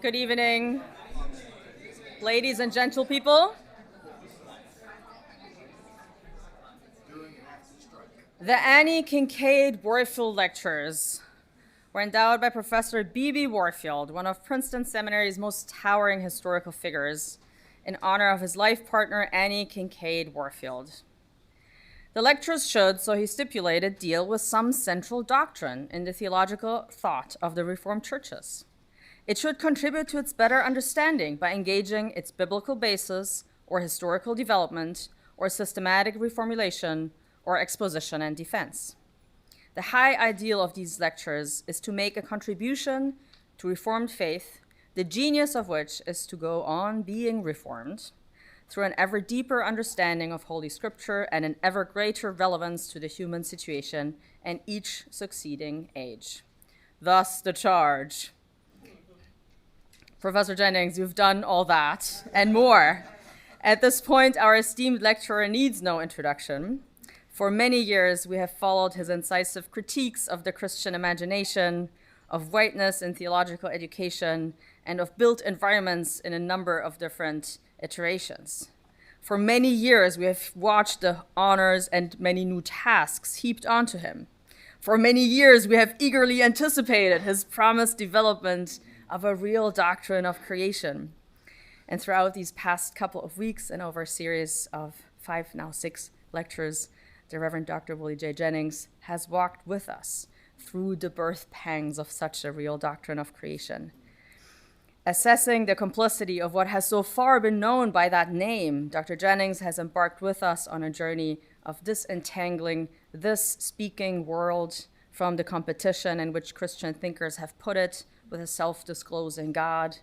Good evening, ladies and gentle people. The Annie Kinkead Warfield Lectures were endowed by Professor B.B. Warfield, one of Princeton Seminary's most towering historical figures, in honor of his life partner, Annie Kinkead Warfield. The lectures should, so he stipulated, deal with some central doctrine in the theological thought of the Reformed churches. It should contribute to its better understanding by engaging its biblical basis or historical development or systematic reformulation or exposition and defense. The high ideal of these lectures is to make a contribution to Reformed faith, the genius of which is to go on being reformed through an ever deeper understanding of Holy Scripture and an ever greater relevance to the human situation and each succeeding age. Thus the charge. Professor Jennings, you've done all that and more. At this point, our esteemed lecturer needs no introduction. For many years, we have followed his incisive critiques of the Christian imagination, of whiteness in theological education, and of built environments in a number of different iterations. For many years, we have watched the honors and many new tasks heaped onto him. For many years, we have eagerly anticipated his promised development of a real doctrine of creation. And throughout these past couple of weeks and over a series of 5, now 6 lectures, the Reverend Dr. Willie J. Jennings has walked with us through the birth pangs of such a real doctrine of creation. Assessing the complicity of what has so far been known by that name, Dr. Jennings has embarked with us on a journey of disentangling this speaking world from the competition in which Christian thinkers have put it with a self-disclosing God,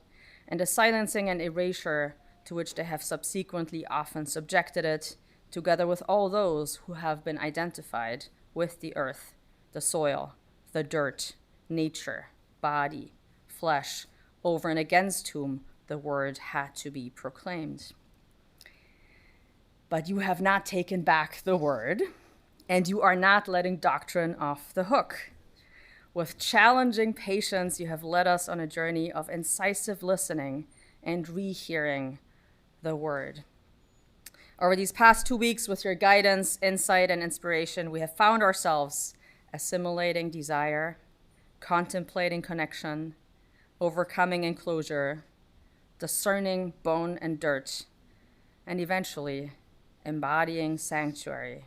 and the silencing and erasure to which they have subsequently often subjected it, together with all those who have been identified with the earth, the soil, the dirt, nature, body, flesh, over and against whom the word had to be proclaimed. But you have not taken back the word, and you are not letting doctrine off the hook. With challenging patience, you have led us on a journey of incisive listening and rehearing the word. Over these past 2 weeks, with your guidance, insight, and inspiration, we have found ourselves assimilating desire, contemplating connection, overcoming enclosure, discerning bone and dirt, and eventually embodying sanctuary.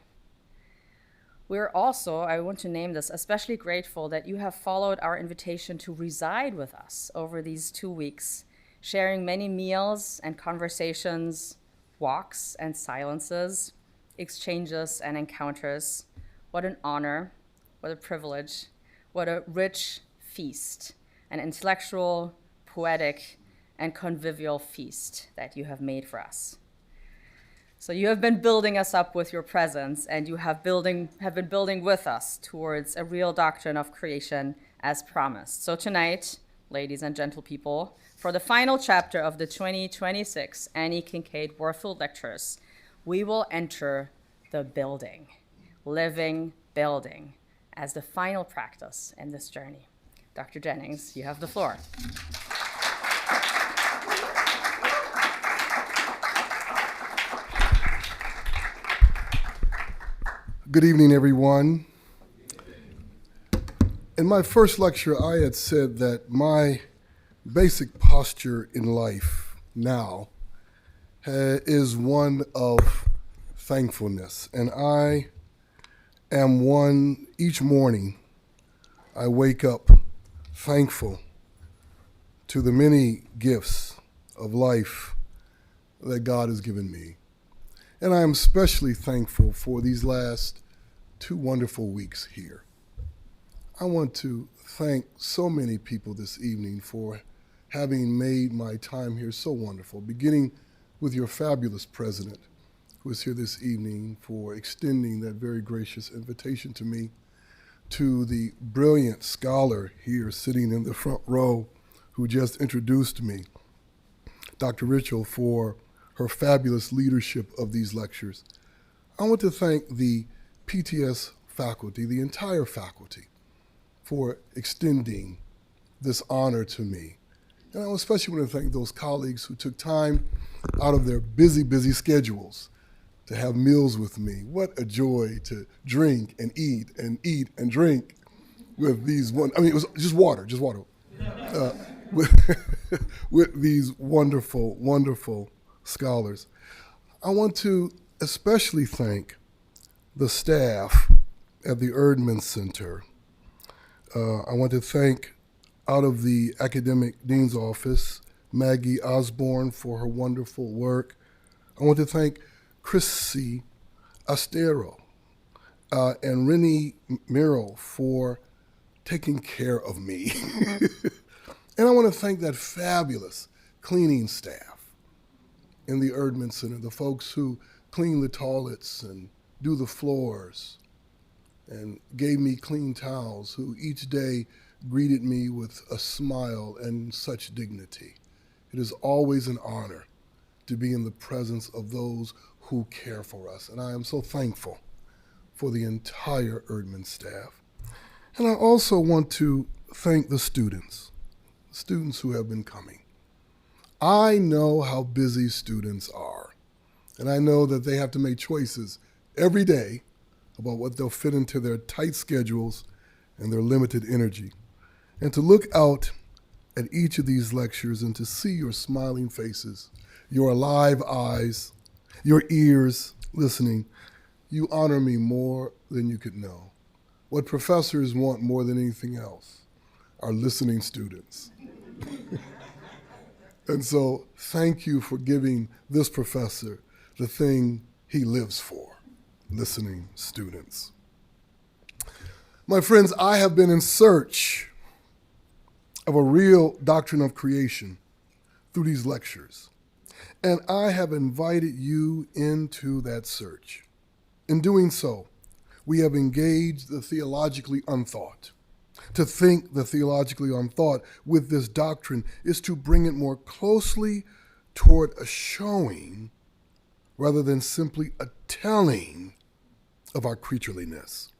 We're also, I want to name this, especially grateful that you have followed our invitation to reside with us over these 2 weeks, sharing many meals and conversations, walks and silences, exchanges and encounters. What an honor, what a privilege, what a rich feast, an intellectual, poetic, and convivial feast that you have made for us. So you have been building us up with your presence, and you have been building with us towards a real doctrine of creation as promised. So tonight, ladies and gentle people, for the final chapter of the 2026 Annie Kinkead Warfield Lectures, we will enter the building, living building, as the final practice in this journey. Dr. Jennings, you have the floor. Good evening, everyone. In my first lecture, I had said that my basic posture in life now is one of thankfulness. And I am one, each morning, I wake up thankful to the many gifts of life that God has given me. And I am especially thankful for these last 2 wonderful weeks here. I want to thank so many people this evening for having made my time here so wonderful, beginning with your fabulous president, who is here this evening, for extending that very gracious invitation to me, to the brilliant scholar here sitting in the front row who just introduced me, Dr. Richel, for her fabulous leadership of these lectures. I want to thank the PTS faculty, the entire faculty, for extending this honor to me And I especially want to thank those colleagues who took time out of their busy, busy schedules to have meals with me. What a joy to drink and eat and drink with these it was just water. With these wonderful, wonderful scholars. I want to especially thank the staff at the Erdman Center. I want to thank, out of the Academic Dean's Office, Maggie Osborne for her wonderful work. I want to thank Chrissy Astero and Rennie Merrill for taking care of me. And I want to thank that fabulous cleaning staff in the Erdman Center, the folks who clean the toilets and do the floors and gave me clean towels, who each day greeted me with a smile and such dignity. It is always an honor to be in the presence of those who care for us, and I am so thankful for the entire Erdman staff. And I also want to thank the students who have been coming. I know how busy students are, and I know that they have to make choices every day about what they'll fit into their tight schedules and their limited energy. And to look out at each of these lectures and to see your smiling faces, your alive eyes, your ears listening, you honor me more than you could know. What professors want more than anything else are listening students. And so thank you for giving this professor the thing he lives for, listening students. My friends, I have been in search of a real doctrine of creation through these lectures, and I have invited you into that search. In doing so, we have engaged the theologically unthought. To think the theologically unthought with this doctrine is to bring it more closely toward a showing rather than simply a telling of our creatureliness.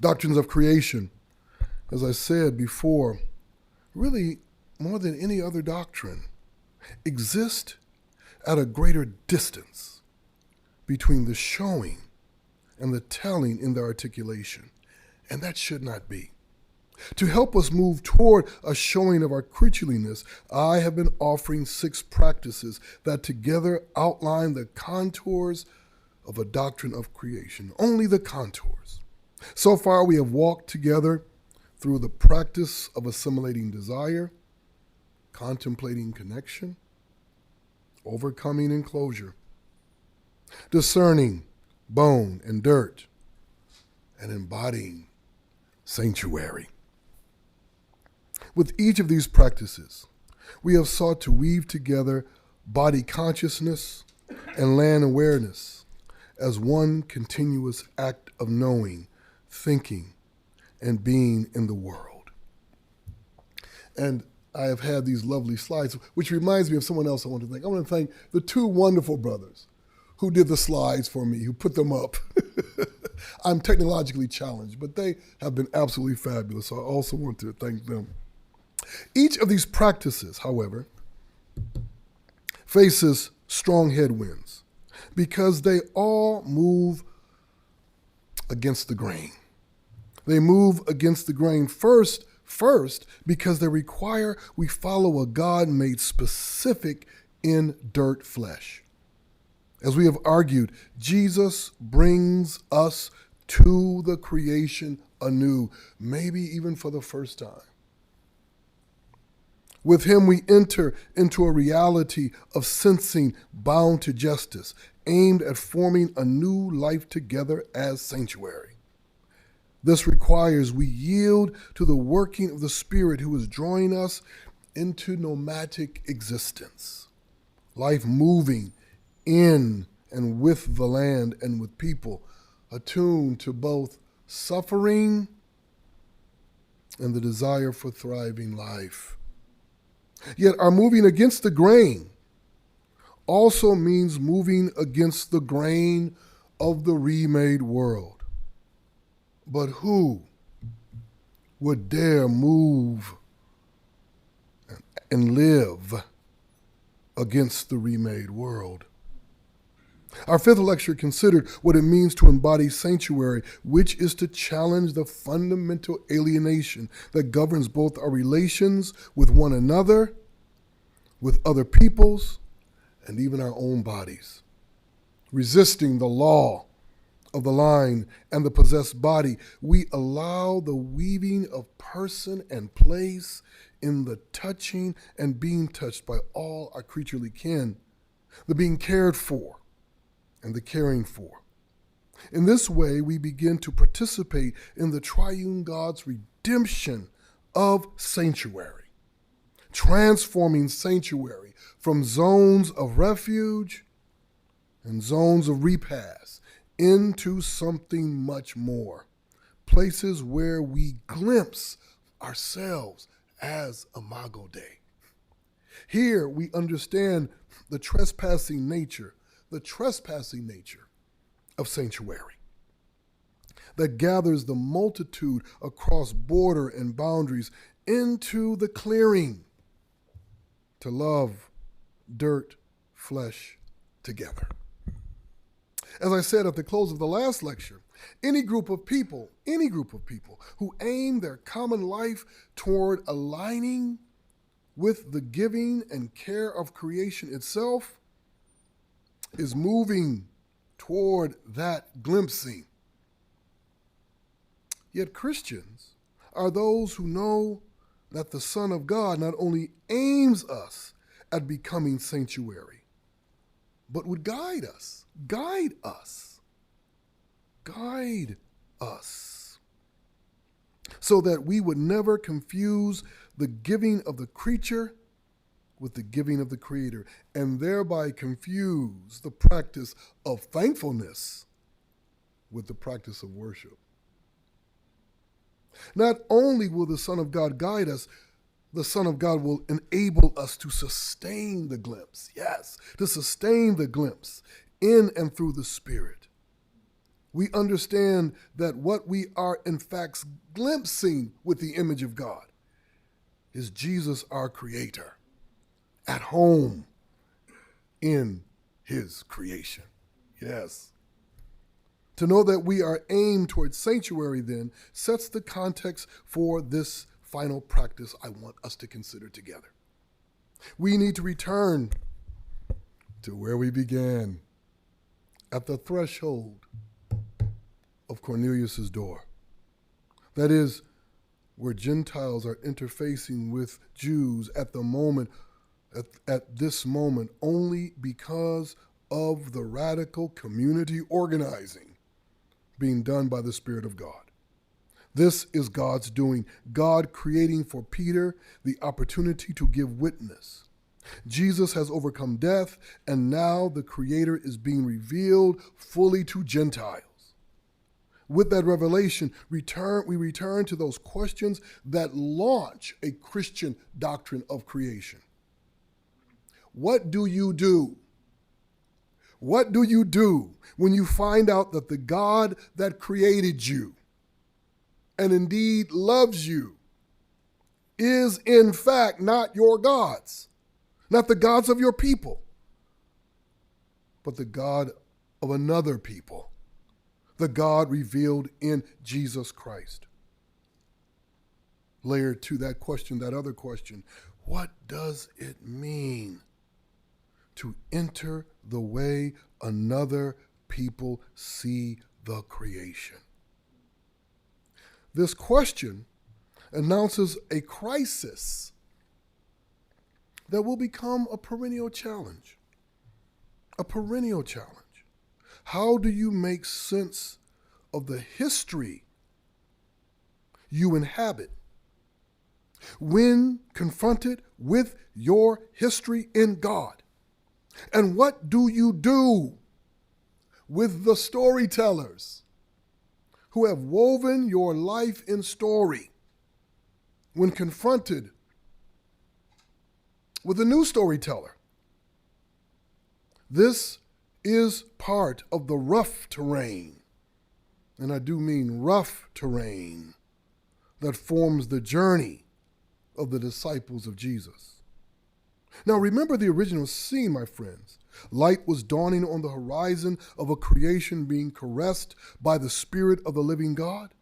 Doctrines of creation, as I said before, really more than any other doctrine, exist at a greater distance between the showing and the telling in their articulation, and that should not be. To help us move toward a showing of our creatureliness, I have been offering 6 practices that together outline the contours of a doctrine of creation, only the contours. So far, we have walked together through the practice of assimilating desire, contemplating connection, overcoming enclosure, discerning bone and dirt, and embodying sanctuary. With each of these practices, we have sought to weave together body consciousness and land awareness as one continuous act of knowing, thinking, and being in the world. And I have had these lovely slides, which reminds me of someone else I want to thank. I want to thank the 2 wonderful brothers who did the slides for me, who put them up. I'm technologically challenged, but they have been absolutely fabulous, so I also want to thank them. Each of these practices, however, faces strong headwinds because they all move against the grain. They move against the grain first because they require we follow a God made specific in dirt flesh. As we have argued, Jesus brings us to the creation anew, maybe even for the first time. With him, we enter into a reality of sensing bound to justice, aimed at forming a new life together as sanctuary. This requires we yield to the working of the Spirit who is drawing us into nomadic existence, life moving in and with the land and with people, attuned to both suffering and the desire for thriving life. Yet our moving against the grain also means moving against the grain of the remade world. But who would dare move and live against the remade world. Our fifth lecture considered what it means to embody sanctuary, which is to challenge the fundamental alienation that governs both our relations with one another, with other peoples, and even our own bodies. Resisting the law of the line and the possessed body, we allow the weaving of person and place in the touching and being touched by all our creaturely kin, the being cared for and the caring for. In this way, we begin to participate in the triune God's redemption of sanctuary, transforming sanctuary from zones of refuge and zones of repass into something much more, places where we glimpse ourselves as Imago Dei. Here we understand the trespassing nature of sanctuary that gathers the multitude across border and boundaries into the clearing to love dirt, flesh together. As I said at the close of the last lecture, any group of people who aim their common life toward aligning with the giving and care of creation itself is moving toward that glimpsing. Yet Christians are those who know that the Son of God not only aims us at becoming sanctuary, but would guide us, so that we would never confuse the giving of the creature with the giving of the Creator, and thereby confuse the practice of thankfulness with the practice of worship. Not only will the Son of God guide us, the Son of God will enable us to sustain the glimpse. Yes, to sustain the glimpse in and through the Spirit. We understand that what we are in fact glimpsing with the image of God is Jesus, our Creator, at home in His creation. Yes. To know that we are aimed towards sanctuary then sets the context for this final practice I want us to consider together. We need to return to where we began, at the threshold of Cornelius's door. That is, where Gentiles are interfacing with Jews at this moment only because of the radical community organizing being done by the Spirit of God. This is God's doing, God creating for Peter the opportunity to give witness. Jesus has overcome death, and now the Creator is being revealed fully to Gentiles. With that revelation, we return to those questions that launch a Christian doctrine of creation. What do you do? What do you do when you find out that the God that created you and indeed loves you is in fact not your gods, not the gods of your people, but the God of another people, the God revealed in Jesus Christ? Layered to that question, that other question, what does it mean to enter the way another people see the creation? This question announces a crisis that will become a perennial challenge. A perennial challenge. How do you make sense of the history you inhabit when confronted with your history in God? And what do you do with the storytellers who have woven your life in story when confronted with a new storyteller? This is part of the rough terrain, and I do mean rough terrain, that forms the journey of the disciples of Jesus. Now remember the original scene, my friends. Light was dawning on the horizon of a creation being caressed by the Spirit of the living God.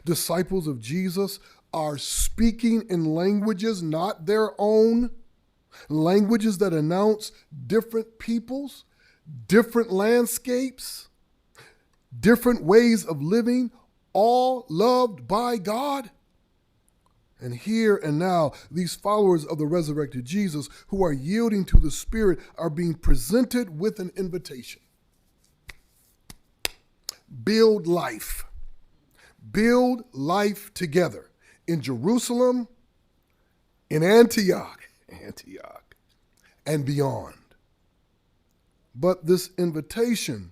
Disciples of Jesus are speaking in languages not their own, languages that announce different peoples, different landscapes, different ways of living, all loved by God. And here and now, these followers of the resurrected Jesus who are yielding to the Spirit are being presented with an invitation. Build life. Build life together in Jerusalem, in Antioch, and beyond. But this invitation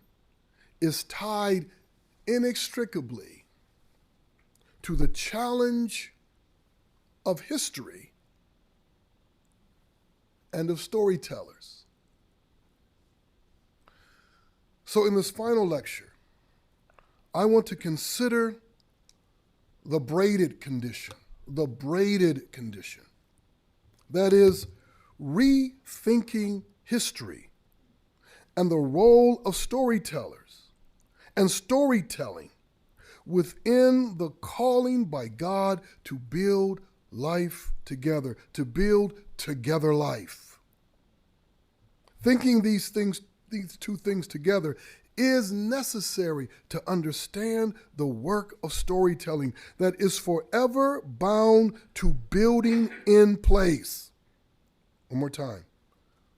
is tied inextricably to the challenge of history and of storytellers. So in this final lecture, I want to consider the braided condition. That is, rethinking history and the role of storytellers and storytelling within the calling by God to build life together, to build together life. Thinking these two things together is necessary to understand the work of storytelling that is forever bound to building in place. One more time.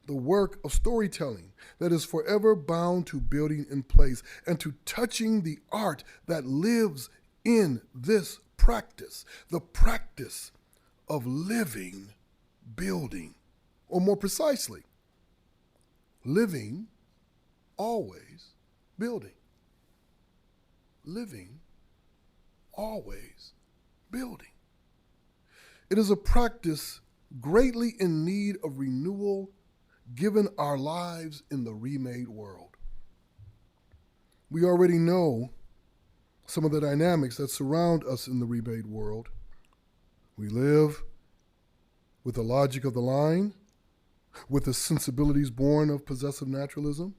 The work of storytelling that is forever bound to building in place and to touching the art that lives in this practice, the practice of living, building, or more precisely, living, always building. Living, always building. It is a practice greatly in need of renewal given our lives in the remade world. We already know some of the dynamics that surround us in the remade world. We live with the logic of the line, with the sensibilities born of possessive naturalism.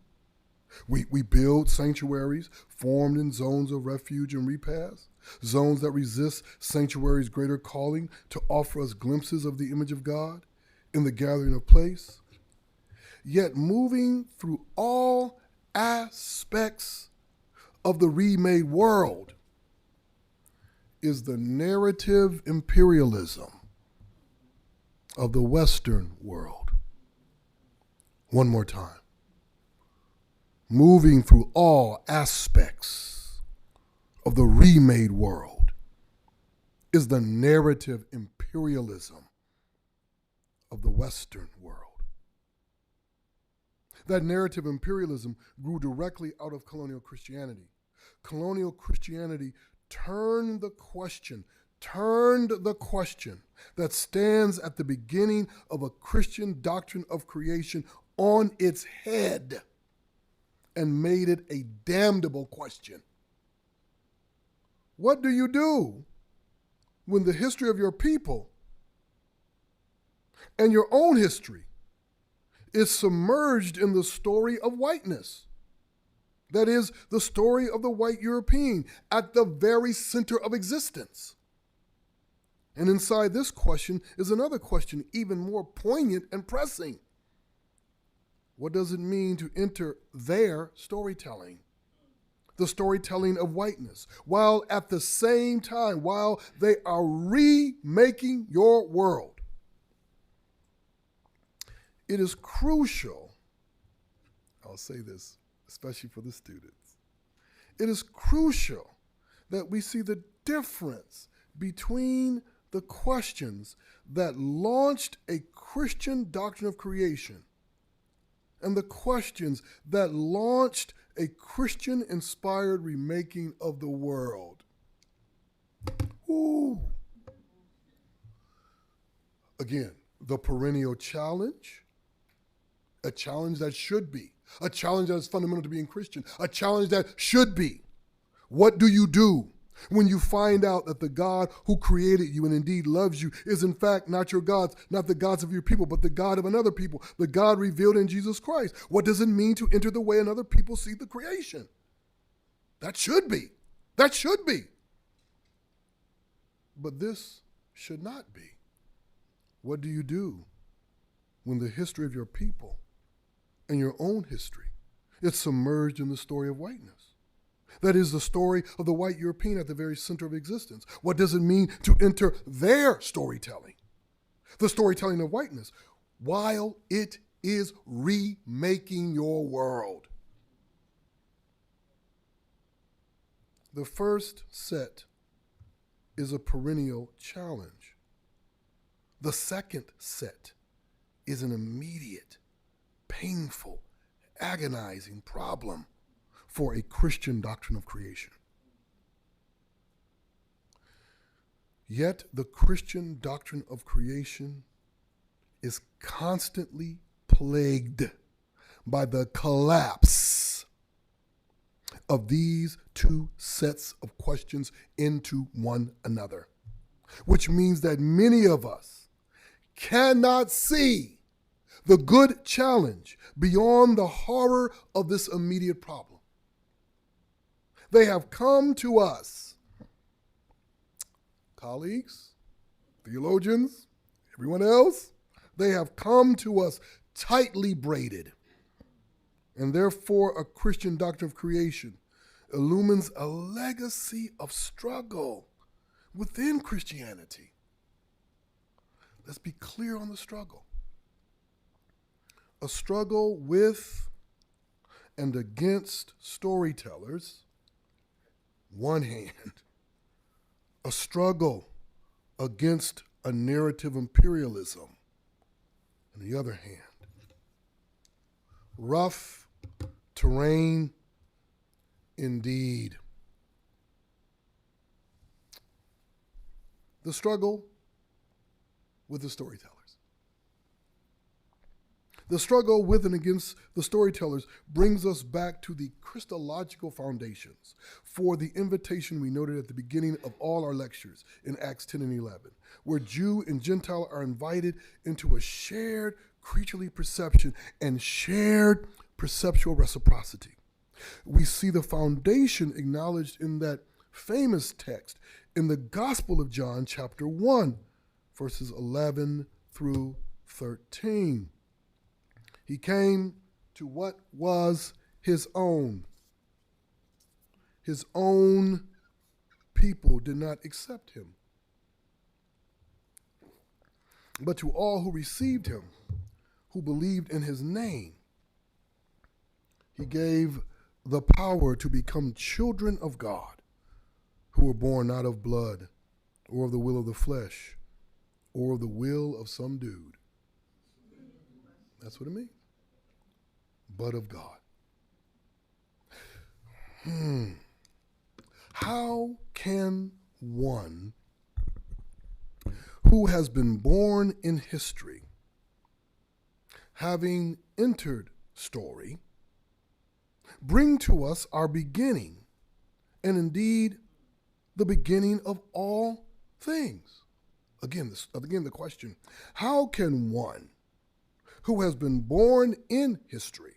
We build sanctuaries formed in zones of refuge and repass, zones that resist sanctuary's greater calling to offer us glimpses of the image of God in the gathering of place. Yet moving through all aspects of the remade world is the narrative imperialism of the Western world. One more time. Moving through all aspects of the remade world is the narrative imperialism of the Western world. That narrative imperialism grew directly out of colonial Christianity. Colonial Christianity turned the question that stands at the beginning of a Christian doctrine of creation on its head and made it a damnable question. What do you do when the history of your people and your own history is submerged in the story of whiteness? That is, the story of the white European at the very center of existence. And inside this question is another question even more poignant and pressing. What does it mean to enter their storytelling? The storytelling of whiteness, while at the same time, while they are remaking your world. It is crucial, I'll say this, especially for the students. It is crucial that we see the difference between the questions that launched a Christian doctrine of creation and the questions that launched a Christian-inspired remaking of the world. Ooh. Again, the perennial challenge, a challenge that should be, a challenge that is fundamental to being Christian, a challenge that should be. What do you do When you find out that the God who created you and indeed loves you is in fact not your gods, not the gods of your people, but the God of another people, the God revealed in Jesus Christ. What does it mean to enter the way another people see the creation? That should be. That should be. But this should not be. What do you do when the history of your people and your own history is submerged in the story of whiteness? That is the story of the white European at the very center of existence. What does it mean to enter their storytelling? The storytelling of whiteness, while it is remaking your world. The first set is a perennial challenge. The second set is an immediate, painful, agonizing problem for a Christian doctrine of creation. Yet the Christian doctrine of creation is constantly plagued by the collapse of these two sets of questions into one another, which means that many of us cannot see the good challenge beyond the horror of this immediate problem. They have come to us, colleagues, theologians, everyone else, they have come to us tightly braided. And therefore, a Christian doctrine of creation illumines a legacy of struggle within Christianity. Let's be clear on the struggle. A struggle with and against storytellers, one hand. A struggle against a narrative imperialism, on the other hand. Rough terrain indeed. The struggle with the storytellers. The struggle with and against the storytellers brings us back to the Christological foundations for the invitation we noted at the beginning of all our lectures in Acts 10 and 11, where Jew and Gentile are invited into a shared creaturely perception and shared perceptual reciprocity. We see the foundation acknowledged in that famous text in the Gospel of John, chapter 1, verses 11 through 13. He came to what was his own. His own people did not accept him. But to all who received him, who believed in his name, he gave the power to become children of God, who were born not of blood, or of the will of the flesh, or of the will of some dude. That's what it means. But of God. How can one who has been born in history, having entered story, bring to us our beginning, and indeed the beginning of all things? Again, the question, how can one who has been born in history,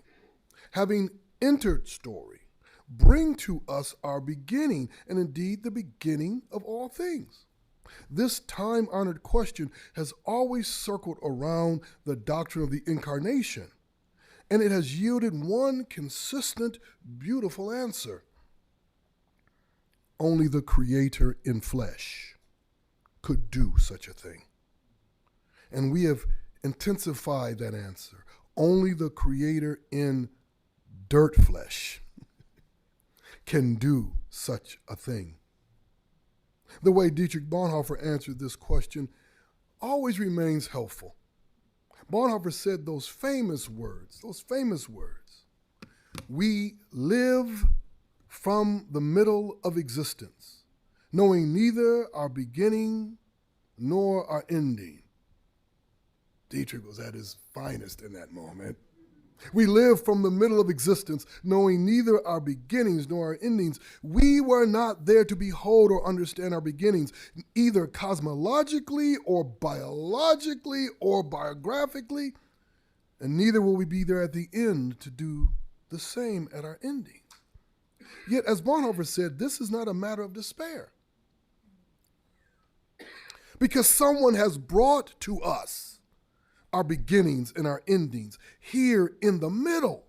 having entered story, bring to us our beginning, and indeed the beginning of all things? This time-honored question has always circled around the doctrine of the Incarnation, and it has yielded one consistent, beautiful answer. Only the Creator in flesh could do such a thing. And we have intensified that answer. Only the Creator in dirt flesh can do such a thing. The way Dietrich Bonhoeffer answered this question always remains helpful. Bonhoeffer said those famous words, we live from the middle of existence, knowing neither our beginning nor our ending. Dietrich was at his finest in that moment. We live from the middle of existence, knowing neither our beginnings nor our endings. We were not there to behold or understand our beginnings, either cosmologically or biologically or biographically, and neither will we be there at the end to do the same at our ending. Yet, as Bonhoeffer said, this is not a matter of despair, because someone has brought to us our beginnings and our endings here in the middle.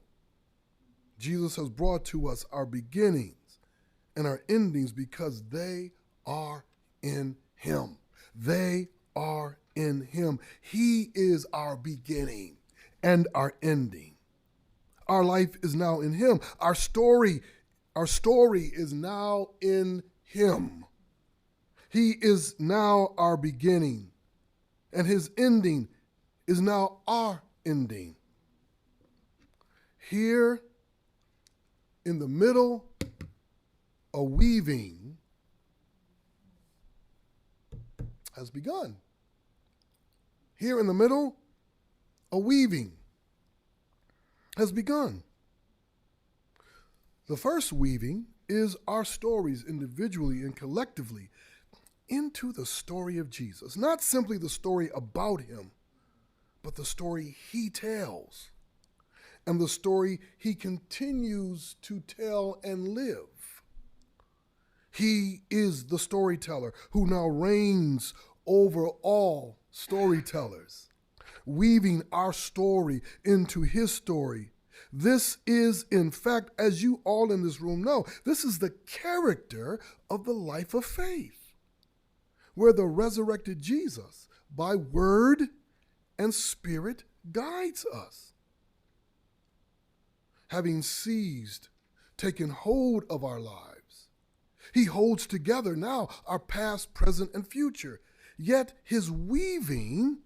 Jesus has brought to us our beginnings and our endings because they are in him. They are in him. He is our beginning and our ending. Our life is now in him. Our story is now in him. He is now our beginning, and his ending is now our ending. Here in the middle, a weaving has begun. Here in the middle, a weaving has begun. The first weaving is our stories individually and collectively into the story of Jesus. Not simply the story about him, but the story he tells and the story he continues to tell and live. He is the storyteller who now reigns over all storytellers, weaving our story into his story. This is, in fact, as you all in this room know, this is the character of the life of faith, where the resurrected Jesus, by word and spirit, guides us. Having seized, taken hold of our lives, he holds together now our past, present, and future. Yet his weaving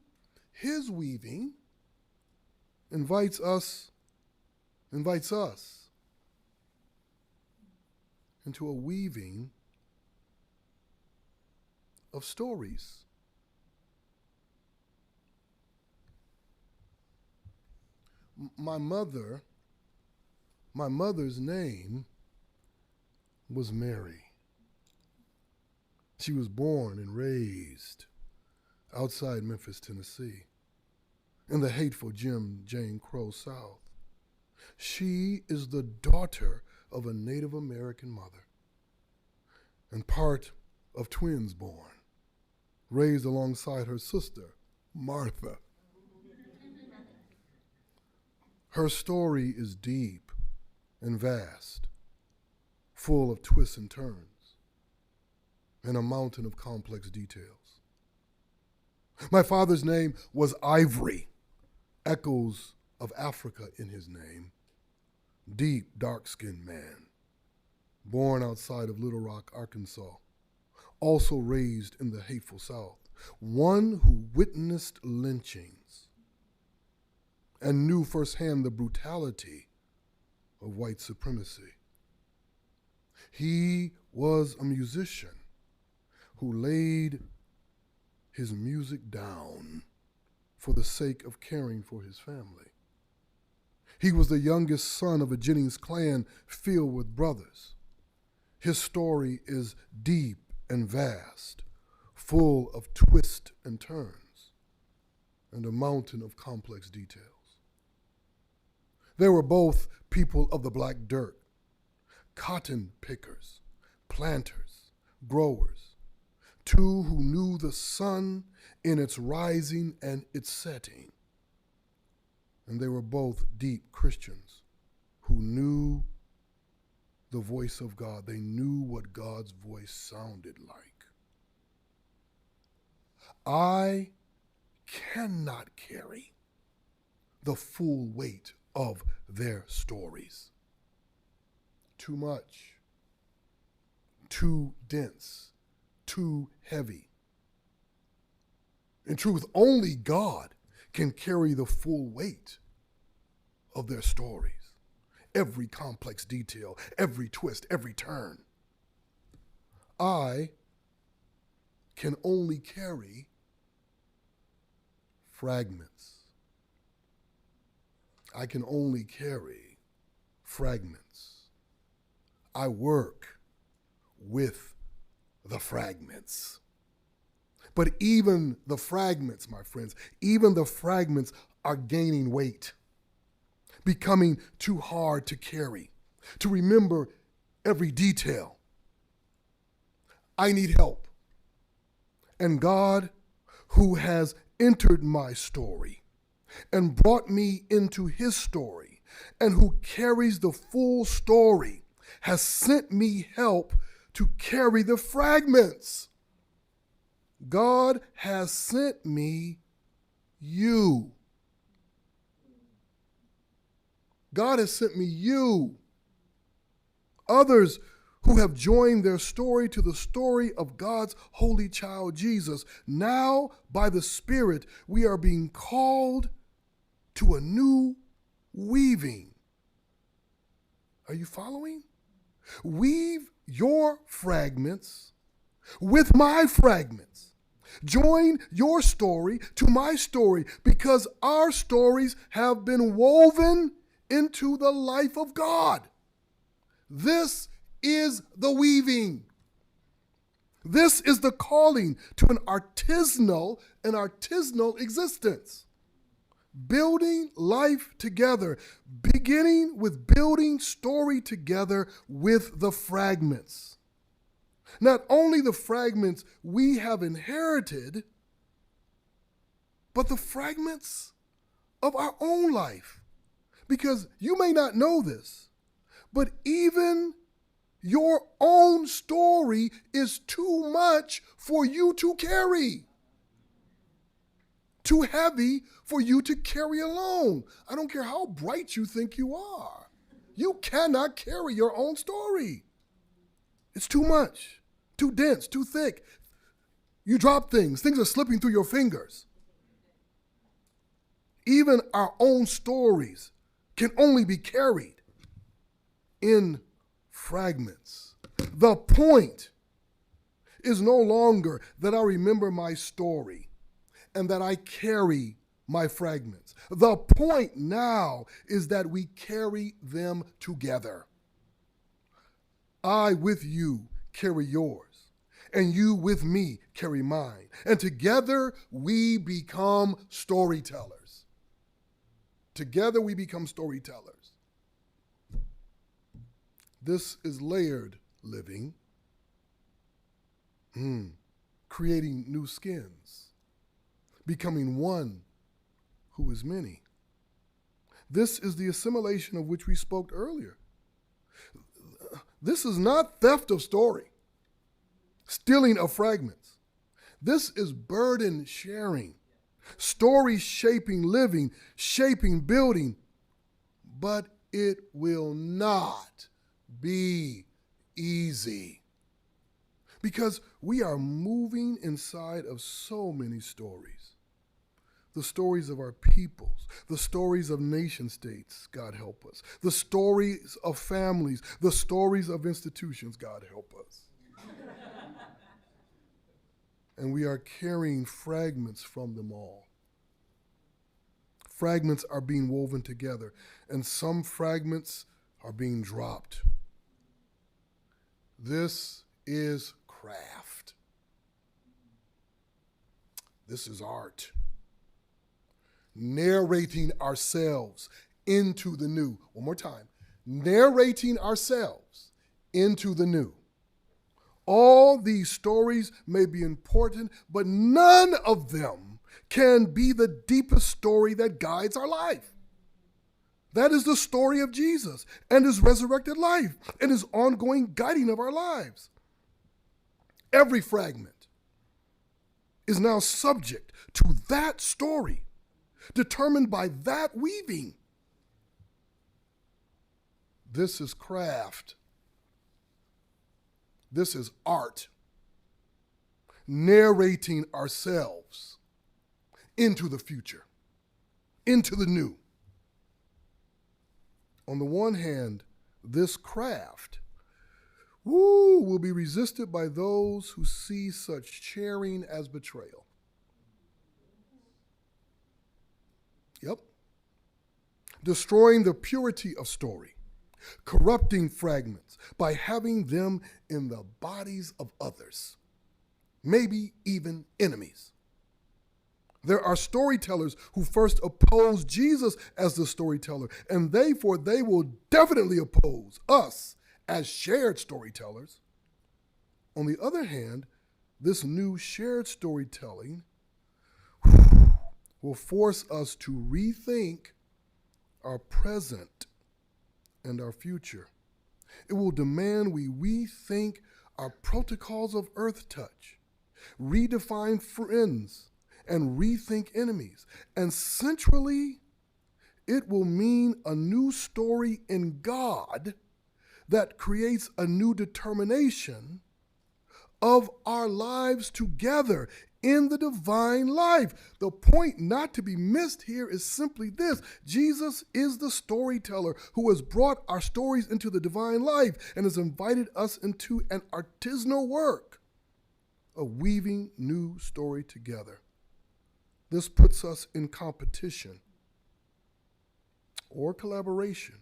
invites us into a weaving of stories. My mother's name was Mary. She was born and raised outside Memphis, Tennessee, in the hateful Jim Crow South. She is the daughter of a Native American mother and part of twins born, raised alongside her sister, Martha. Her story is deep and vast, full of twists and turns, and a mountain of complex details. My father's name was Ivory, echoes of Africa in his name. Deep, dark-skinned man, born outside of Little Rock, Arkansas, also raised in the hateful South, one who witnessed lynchings and knew firsthand the brutality of white supremacy. He was a musician who laid his music down for the sake of caring for his family. He was the youngest son of a Jennings clan filled with brothers. His story is deep and vast, full of twists and turns, and a mountain of complex details. They were both people of the black dirt, cotton pickers, planters, growers, two who knew the sun in its rising and its setting. And they were both deep Christians who knew the voice of God. They knew what God's voice sounded like. I cannot carry the full weight of their stories. Too much, too dense, too heavy. In truth, only God can carry the full weight of their stories. Every complex detail, every twist, every turn. I can only carry fragments. I can only carry fragments. I work with the fragments. But even the fragments, my friends, even the fragments are gaining weight, becoming too hard to carry, to remember every detail. I need help. And God, who has entered my story and brought me into his story, and who carries the full story, has sent me help to carry the fragments. God has sent me you. God has sent me you. Others who have joined their story to the story of God's holy child, Jesus. Now, by the Spirit, we are being called to a new weaving. Are you following? Weave your fragments with my fragments. Join your story to my story, because our stories have been woven into the life of God. This is the weaving. This is the calling to an artisanal existence. Building life together, beginning with building story together with the fragments. Not only the fragments we have inherited, but the fragments of our own life. Because you may not know this, but even your own story is too much for you to carry. Too heavy for you to carry alone. I don't care how bright you think you are. You cannot carry your own story. It's too much, too dense, too thick. You drop things are slipping through your fingers. Even our own stories can only be carried in fragments. The point is no longer that I remember my story and that I carry my fragments. The point now is that we carry them together. I with you carry yours, and you with me carry mine. And together we become storytellers. Together we become storytellers. This is layered living, creating new skins, becoming one who is many. This is the assimilation of which we spoke earlier. This is not theft of story, stealing of fragments. This is burden sharing, story shaping living, shaping building, but it will not be easy. Because we are moving inside of so many stories. The stories of our peoples, the stories of nation states, God help us. The stories of families, the stories of institutions, God help us. And we are carrying fragments from them all. Fragments are being woven together, and some fragments are being dropped. This is craft. This is art. Narrating ourselves into the new. One more time. Narrating ourselves into the new. All these stories may be important, but none of them can be the deepest story that guides our life. That is the story of Jesus and his resurrected life and his ongoing guiding of our lives. Every fragment is now subject to that story, determined by that weaving. This is craft. This is art. Narrating ourselves into the future, into the new. On the one hand, this craft will be resisted by those who see such sharing as betrayal. Yep. destroying the purity of story, corrupting fragments by having them in the bodies of others, maybe even enemies. There are storytellers who first oppose Jesus as the storyteller, and therefore they will definitely oppose us as shared storytellers. On the other hand, this new shared storytelling will force us to rethink our present and our future. It will demand we rethink our protocols of earth touch, redefine friends, and rethink enemies. And centrally, it will mean a new story in God that creates a new determination of our lives together in the divine life. The point not to be missed here is simply this: Jesus is the storyteller who has brought our stories into the divine life and has invited us into an artisanal work of weaving new story together. This puts us in competition or collaboration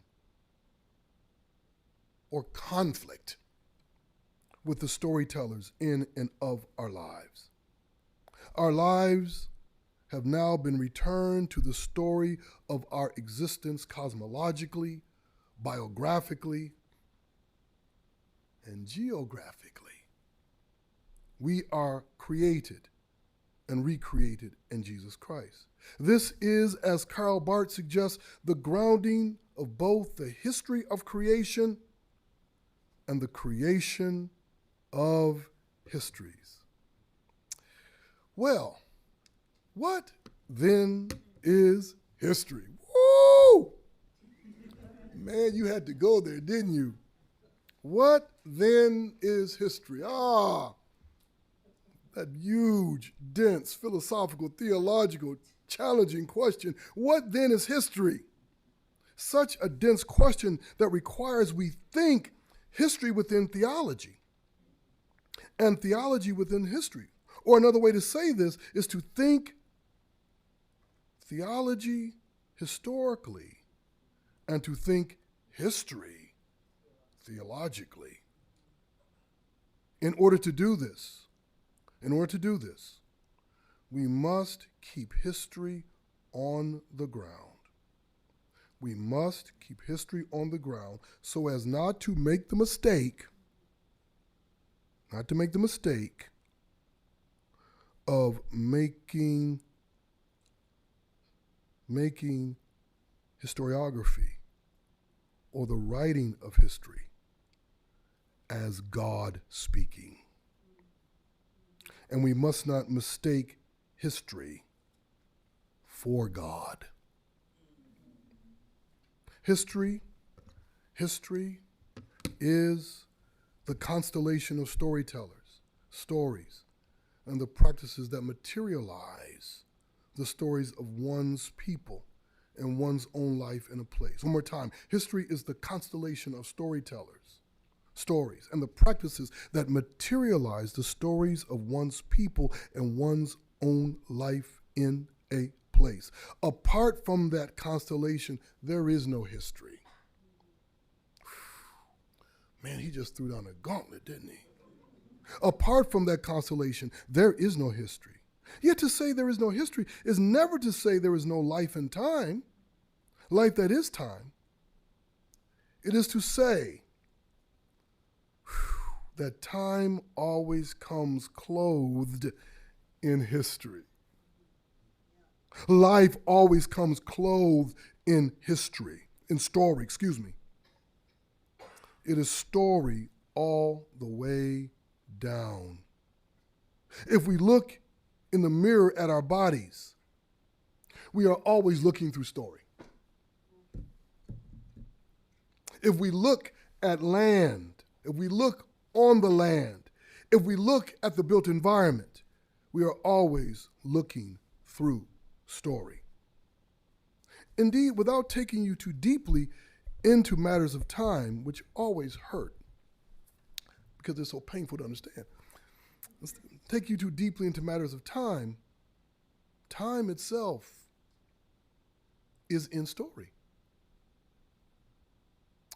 or conflict with the storytellers in and of our lives. Our lives have now been returned to the story of our existence cosmologically, biographically, and geographically. We are created and recreated in Jesus Christ. This is, as Karl Barth suggests, the grounding of both the history of creation and the creation of histories. Well, what then is history? Woo! Man, you had to go there, didn't you? What then is history? That huge, dense, philosophical, theological, challenging question. What then is history? Such a dense question that requires we think history within theology and theology within history. Or another way to say this is to think theology historically and to think history theologically. In order to do this, we must keep history on the ground. We must keep history on the ground so as not to make the mistake of making historiography or the writing of history as God speaking. And we must not mistake history for God. History is the constellation of storytellers, stories, and the practices that materialize the stories of one's people and one's own life in a place. One more time. History is the constellation of storytellers, stories, and the practices that materialize the stories of one's people and one's own life in a place. Apart from that constellation, there is no history. Man, he just threw down a gauntlet, didn't he? Apart from that constellation, there is no history. Yet to say there is no history is never to say there is no life and time, life that is time. It is to say that time always comes clothed in history. Life always comes clothed in history, in story, It is story all the way down. If we look in the mirror at our bodies, we are always looking through story. If we look at land, if we look on the land, if we look at the built environment, we are always looking through story. Indeed, without taking you too deeply into matters of time, which always hurt because they're so painful to understand. Let's take you too deeply into matters of time. Time itself is in story.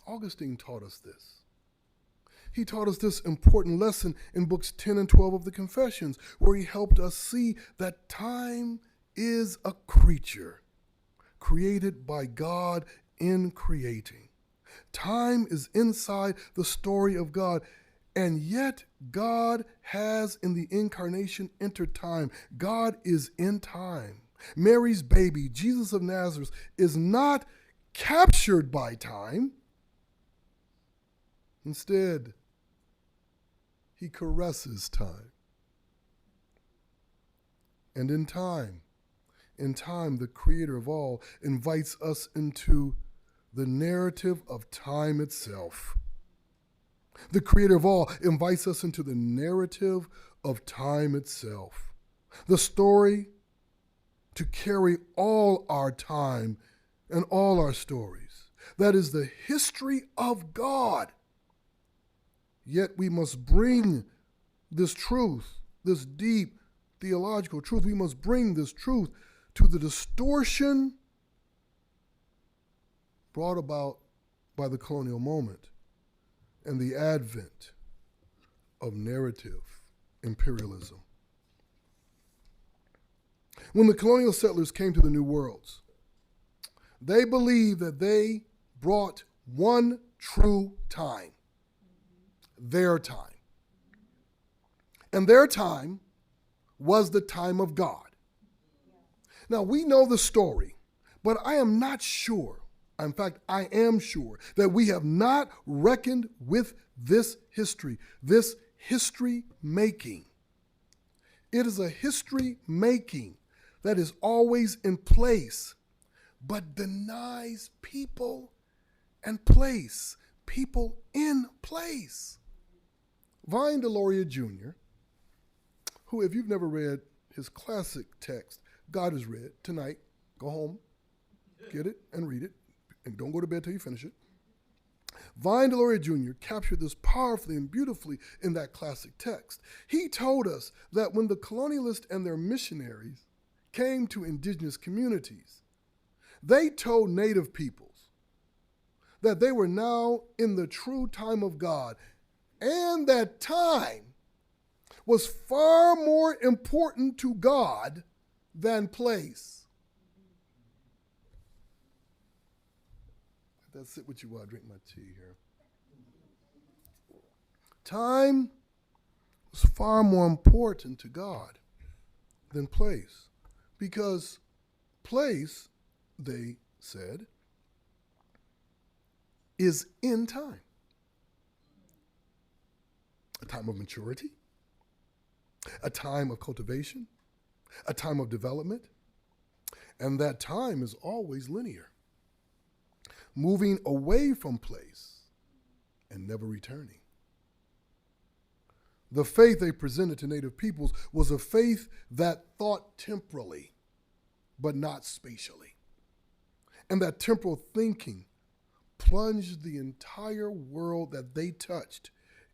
Augustine taught us this. He taught us this important lesson in books 10 and 12 of the Confessions, where he helped us see that time is a creature created by God in creating. Time is inside the story of God, and yet God has in the Incarnation entered time. God is in time. Mary's baby, Jesus of Nazareth, is not captured by time. Instead, he caresses time. And in time, the creator of all invites us into the narrative of time itself. The creator of all invites us into the narrative of time itself. The story to carry all our time and all our stories. That is the history of God. Yet we must bring this truth, this deep theological truth, we must bring this truth to the distortion brought about by the colonial moment and the advent of narrative imperialism. When the colonial settlers came to the New Worlds, they believed that they brought one true time, their time. And their time was the time of God. Now, we know the story, but I am not sure, in fact, I am sure that we have not reckoned with this history making. It is a history making that is always in place, but denies people and place, people in place. Vine Deloria Jr., who, if you've never read his classic text, God is Read, tonight, go home, get it, and read it, and don't go to bed till you finish it. Vine Deloria Jr. captured this powerfully and beautifully in that classic text. He told us that when the colonialists and their missionaries came to indigenous communities, they told native peoples that they were now in the true time of God, and that time was far more important to God than place. Let that sit with you while I drink my tea here. Time was far more important to God than place, because place, they said, is in time. A time of maturity, a time of cultivation, a time of development, and that time is always linear, moving away from place and never returning. The faith they presented to native peoples was a faith that thought temporally, but not spatially. And that temporal thinking plunged the entire world that they touched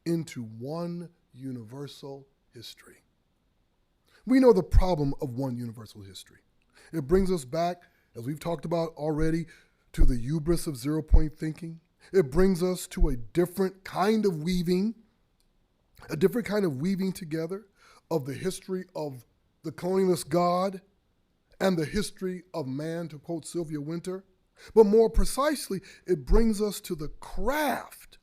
into one universal history. We know the problem of one universal history. It brings us back, as we've talked about already, to the hubris of zero-point thinking. It brings us to a different kind of weaving together of the history of the colonialist God and the history of man, to quote Sylvia Wynter. But more precisely, it brings us to the craft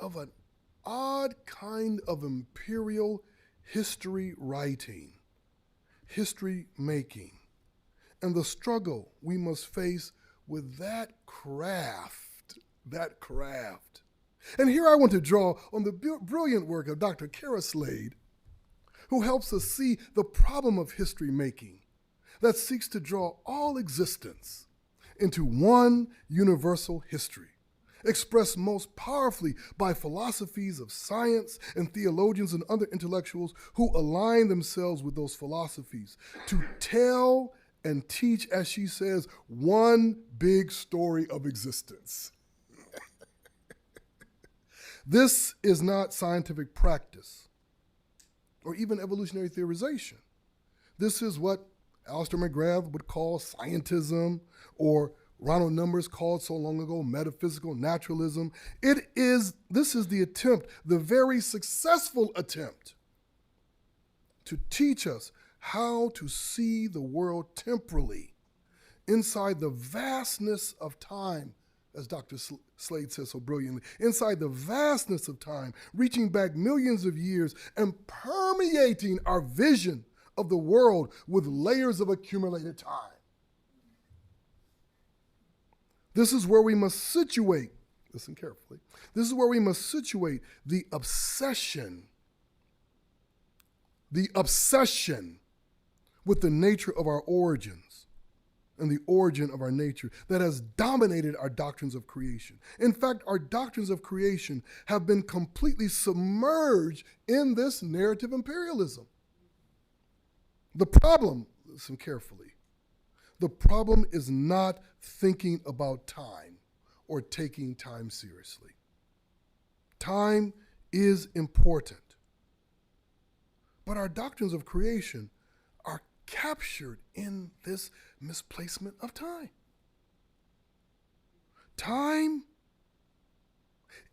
of an odd kind of imperial history writing, history making, and the struggle we must face with that craft. And here I want to draw on the brilliant work of Dr. Kara Slade, who helps us see the problem of history making that seeks to draw all existence into one universal history, expressed most powerfully by philosophies of science and theologians and other intellectuals who align themselves with those philosophies to tell and teach, as she says, one big story of existence. This is not scientific practice or even evolutionary theorization. This is what Alistair McGrath would call scientism, or Ronald Numbers called so long ago metaphysical naturalism. This is the attempt, the very successful attempt, to teach us how to see the world temporally inside the vastness of time, as Dr. Slade says so brilliantly, inside the vastness of time, reaching back millions of years and permeating our vision of the world with layers of accumulated time. This is where we must situate, listen carefully, this is where we must situate the obsession with the nature of our origins and the origin of our nature that has dominated our doctrines of creation. In fact, our doctrines of creation have been completely submerged in this narrative imperialism. The problem, listen carefully, the problem is not thinking about time or taking time seriously. Time is important, but our doctrines of creation are captured in this misplacement of time. Time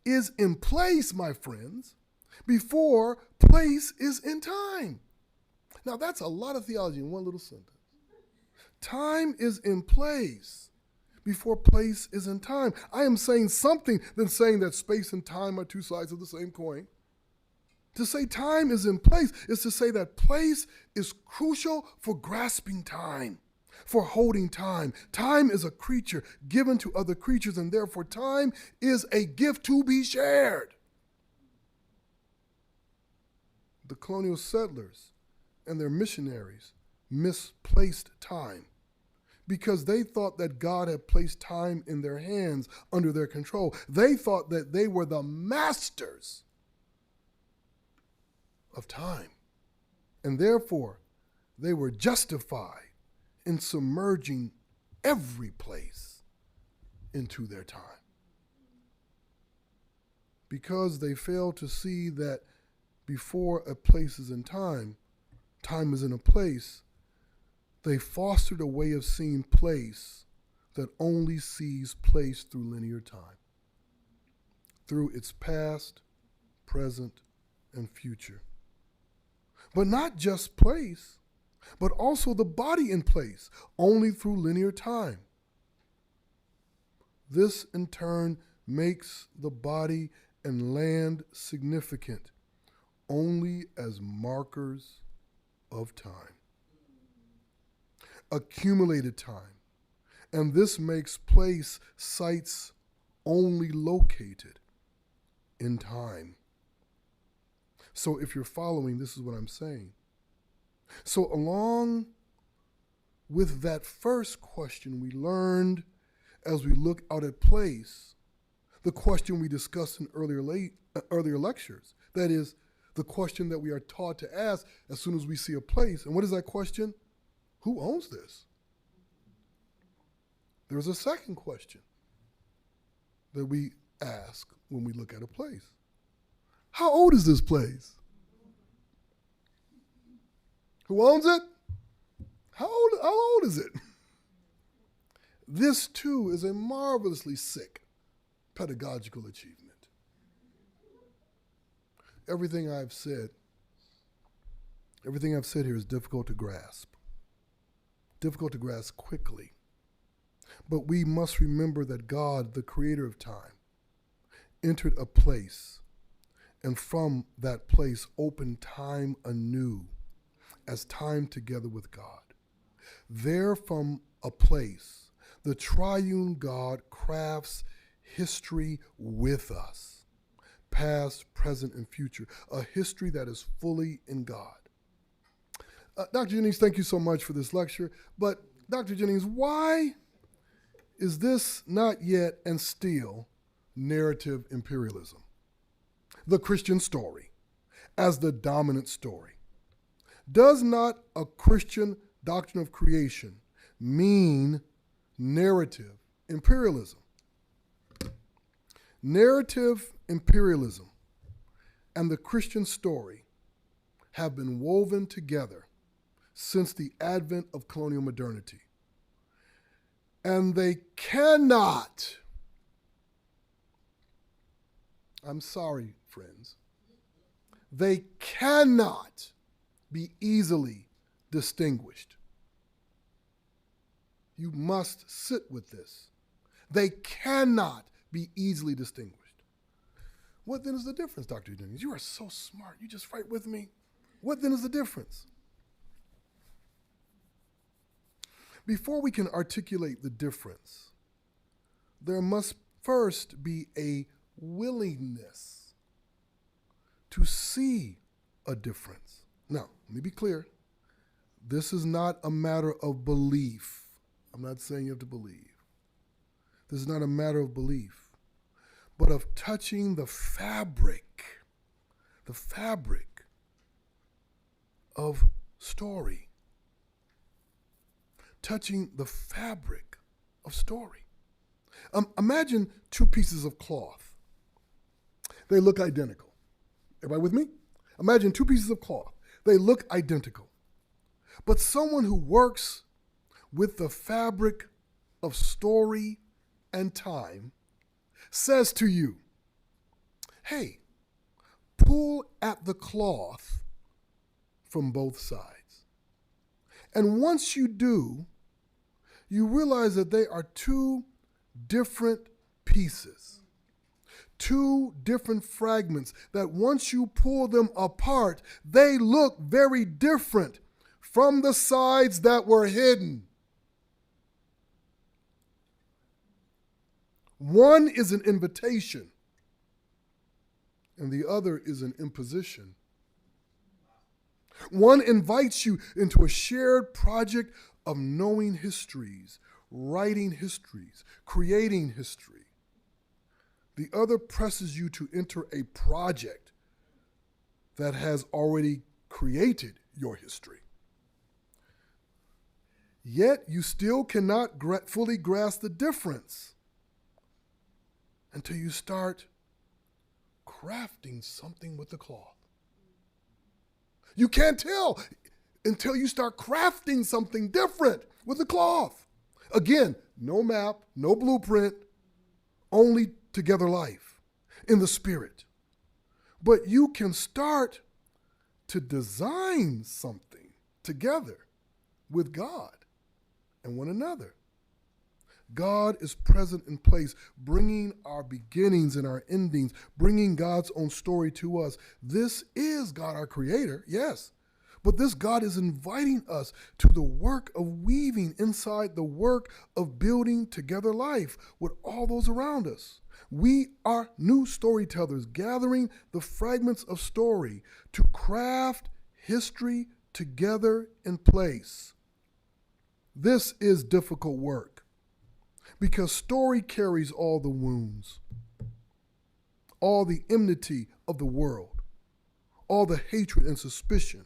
is in place, my friends, before place is in time. Now that's a lot of theology in one little sentence. Time is in place before place is in time. I am saying something than saying that space and time are two sides of the same coin. To say time is in place is to say that place is crucial for grasping time, for holding time. Time is a creature given to other creatures, and therefore time is a gift to be shared. The colonial settlers and their missionaries misplaced time because they thought that God had placed time in their hands under their control. They thought that they were the masters of time, and therefore they were justified in submerging every place into their time. Because they failed to see that before a place is in time, time is in a place, they fostered a way of seeing place that only sees place through linear time, through its past, present, and future. But not just place, but also the body in place, only through linear time. This in turn makes the body and land significant only as markers of time, accumulated time, and this makes place sites only located in time. So if you're following, this is what I'm saying. So along with that first question we learned as we look out at place, the question we discussed in earlier lectures, that is, the question that we are taught to ask as soon as we see a place. And what is that question? Who owns this? There's a second question that we ask when we look at a place. How old is this place? Who owns it? How old is it? This too is a marvelously sick pedagogical achievement. Everything I've said here is difficult to grasp quickly. But we must remember that God, the creator of time, entered a place, and from that place opened time anew as time together with God. There from a place, the triune God crafts history with us, past, present, and future, a history that is fully in God. Dr. Jennings, thank you so much for this lecture. But Dr. Jennings, why is this not yet and still narrative imperialism? The Christian story as the dominant story. Does not a Christian doctrine of creation mean narrative imperialism? Narrative imperialism and the Christian story have been woven together since the advent of colonial modernity. And they cannot, I'm sorry, friends, they cannot be easily distinguished. You must sit with this. They cannot be easily distinguished. What then is the difference, Dr. Jennings? You are so smart. You just right with me. What then is the difference? Before we can articulate the difference, there must first be a willingness to see a difference. Now, let me be clear. This is not a matter of belief. I'm not saying you have to believe. This is not a matter of belief, but of touching the fabric of story. Touching the fabric of story. Imagine two pieces of cloth. They look identical. Everybody with me? Imagine two pieces of cloth. They look identical. But someone who works with the fabric of story and time says to you, hey, pull at the cloth from both sides. And once you do, you realize that they are two different pieces, two different fragments, that once you pull them apart, they look very different from the sides that were hidden. One is an invitation, and the other is an imposition. One invites you into a shared project of knowing histories, writing histories, creating history. The other presses you to enter a project that has already created your history. Yet you still cannot fully grasp the difference until you start crafting something with the cloth. You can't tell until you start crafting something different with the cloth. Again, no map, no blueprint, only together life in the spirit. But you can start to design something together with God and one another. God is present in place, bringing our beginnings and our endings, bringing God's own story to us. This is God, our creator, yes. But this God is inviting us to the work of weaving inside the work of building together life with all those around us. We are new storytellers, gathering the fragments of story to craft history together in place. This is difficult work because story carries all the wounds, all the enmity of the world, all the hatred and suspicion,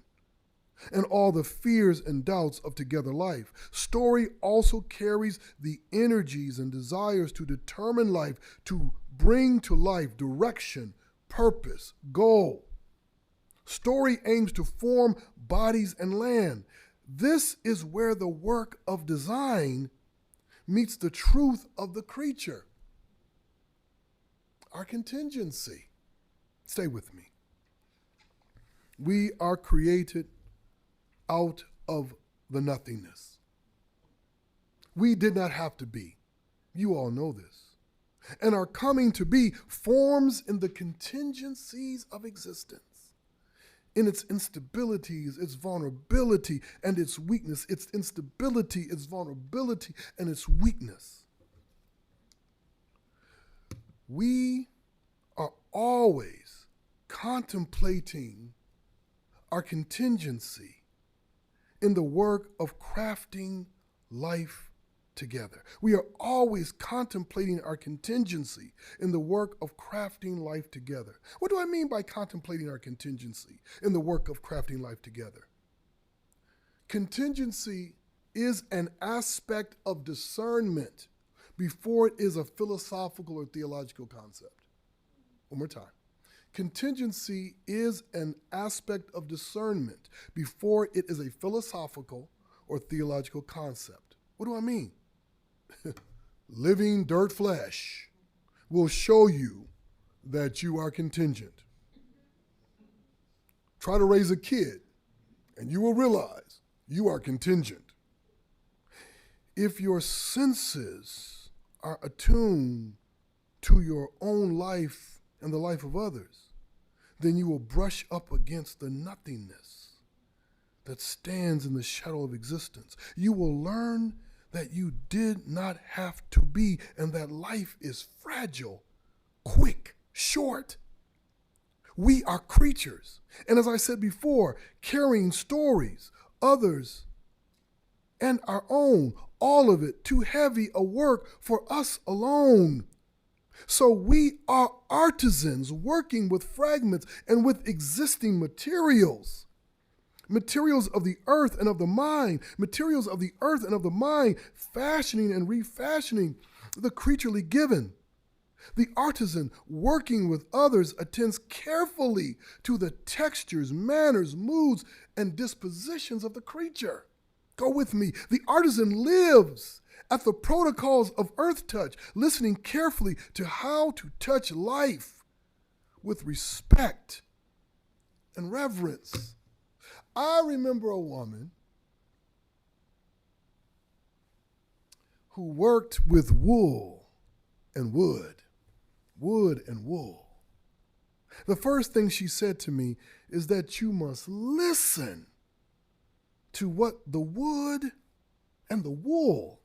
and all the fears and doubts of together life. Story also carries the energies and desires to determine life, to bring to life direction, purpose, goal. Story aims to form bodies and land. This is where the work of design meets the truth of the creature. Our contingency. Stay with me. We are created out of the nothingness. We did not have to be. You all know this. And our coming to be forms in the contingencies of existence, in its instabilities, its vulnerability, and its weakness, its instability, its vulnerability, and its weakness. We are always contemplating our contingency in the work of crafting life together. We are always contemplating our contingency in the work of crafting life together. What do I mean by contemplating our contingency in the work of crafting life together? Contingency is an aspect of discernment before it is a philosophical or theological concept. One more time. Contingency is an aspect of discernment before it is a philosophical or theological concept. What do I mean? Living dirt flesh will show you that you are contingent. Try to raise a kid, and you will realize you are contingent. If your senses are attuned to your own life and the life of others, then you will brush up against the nothingness that stands in the shadow of existence. You will learn that you did not have to be, and that life is fragile, quick, short. We are creatures, and as I said before, carrying stories, others, and our own, all of it too heavy a work for us alone. So we are artisans working with fragments and with existing materials. Materials of the earth and of the mind, materials of the earth and of the mind, fashioning and refashioning the creaturely given. The artisan working with others attends carefully to the textures, manners, moods, and dispositions of the creature. Go with me. The artisan lives at the protocols of earth touch, listening carefully to how to touch life with respect and reverence. I remember a woman who worked with wool and wood and wool. The first thing she said to me is that you must listen to what the wood and the wool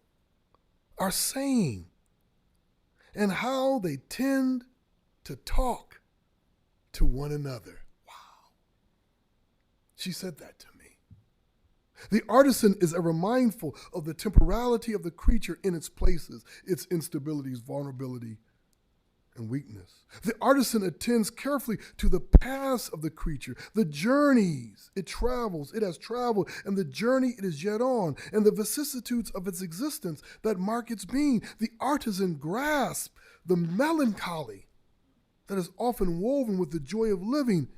are saying and how they tend to talk to one another. Wow. She said that to me. The artisan is ever mindful of the temporality of the creature in its places, its instabilities, vulnerability, and weakness. The artisan attends carefully to the paths of the creature, the journeys it has traveled, and the journey it is yet on, and the vicissitudes of its existence that mark its being. The artisan grasps the melancholy that is often woven with the joy of living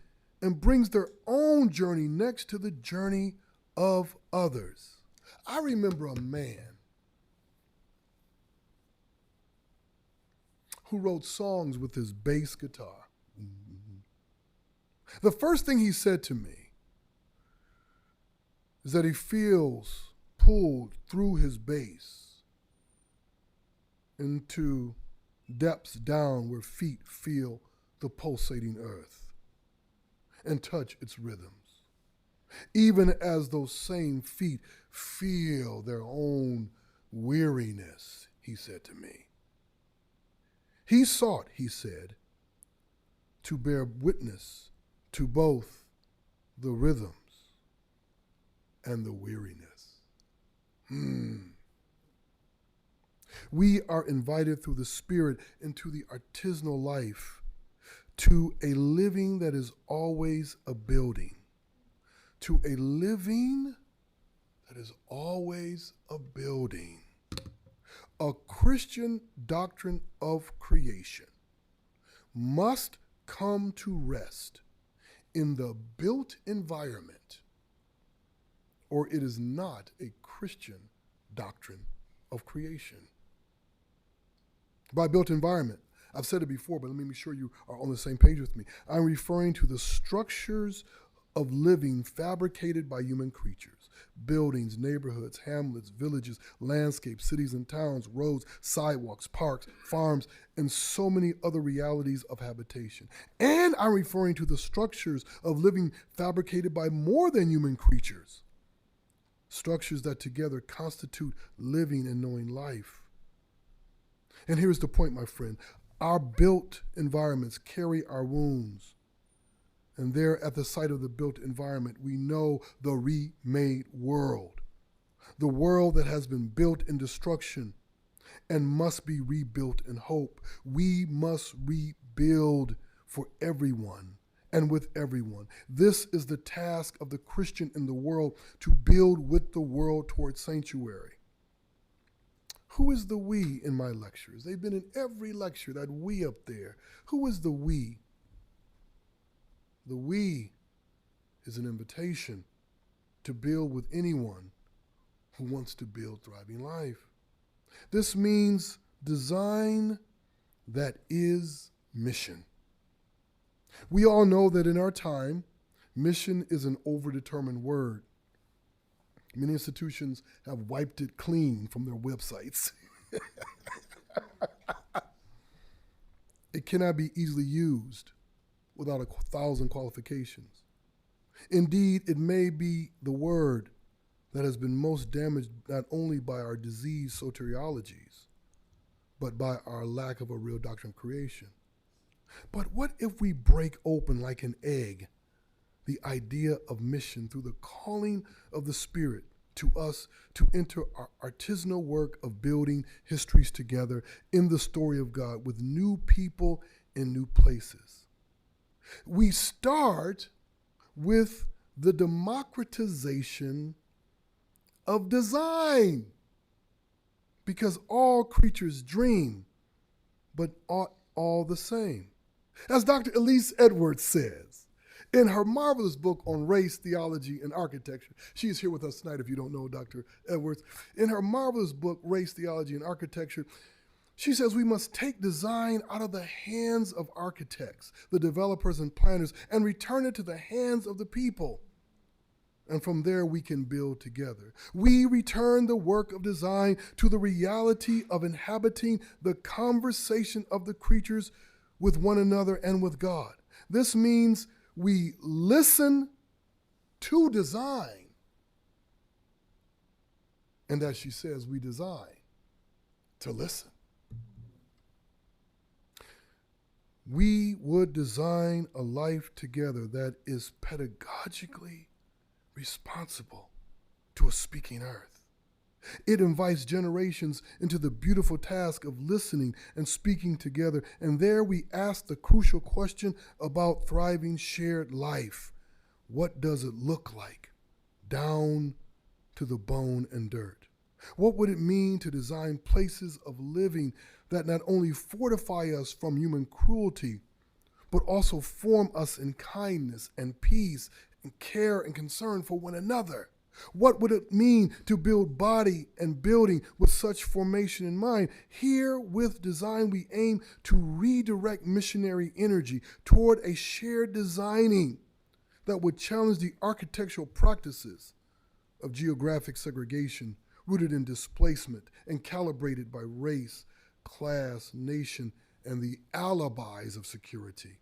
and brings their own journey next to the journey of others. I remember a man who wrote songs with his bass guitar. The first thing he said to me is that he feels pulled through his bass into depths down where feet feel the pulsating earth and touch its rhythms, even as those same feet feel their own weariness, he said to me. He sought, he said, to bear witness to both the rhythms and the weariness. We are invited through the Spirit into the artisanal life, to a living that is always a building, to a living that is always a building. A Christian doctrine of creation must come to rest in the built environment, or it is not a Christian doctrine of creation. By built environment, I've said it before, but let me be sure you are on the same page with me. I'm referring to the structures of living fabricated by human creatures: buildings, neighborhoods, hamlets, villages, landscapes, cities and towns, roads, sidewalks, parks, farms, and so many other realities of habitation. And I'm referring to the structures of living fabricated by more than human creatures, structures that together constitute living and knowing life. And here's the point, my friend. Our built environments carry our wounds. And there at the site of the built environment, we know the remade world. The world that has been built in destruction and must be rebuilt in hope. We must rebuild for everyone and with everyone. This is the task of the Christian in the world, to build with the world towards sanctuary. Who is the we in my lectures? They've been in every lecture, that we up there. Who is the we? The we is an invitation to build with anyone who wants to build thriving life. This means design that is mission. We all know that in our time, mission is an overdetermined word. Many institutions have wiped it clean from their websites. It cannot be easily used without 1,000 qualifications. Indeed, it may be the word that has been most damaged not only by our diseased soteriologies, but by our lack of a real doctrine of creation. But what if we break open like an egg the idea of mission through the calling of the Spirit to us to enter our artisanal work of building histories together in the story of God with new people in new places? We start with the democratization of design, because all creatures dream, but aren't all the same. As Dr. Elise Edwards says in her marvelous book on race, theology, and architecture. She is here with us tonight if you don't know Dr. Edwards. In her marvelous book, Race, Theology, and Architecture, she says we must take design out of the hands of architects, the developers and planners, and return it to the hands of the people. And from there we can build together. We return the work of design to the reality of inhabiting the conversation of the creatures with one another and with God. This means we listen to design. And as she says, we design to listen. We would design a life together that is pedagogically responsible to a speaking earth. It invites generations into the beautiful task of listening and speaking together. And there we ask the crucial question about thriving shared life. What does it look like down to the bone and dirt? What would it mean to design places of living that not only fortify us from human cruelty, but also form us in kindness and peace and care and concern for one another? What would it mean to build body and building with such formation in mind? Here with design, we aim to redirect missionary energy toward a shared designing that would challenge the architectural practices of geographic segregation rooted in displacement and calibrated by race, class, nation, and the alibis of security.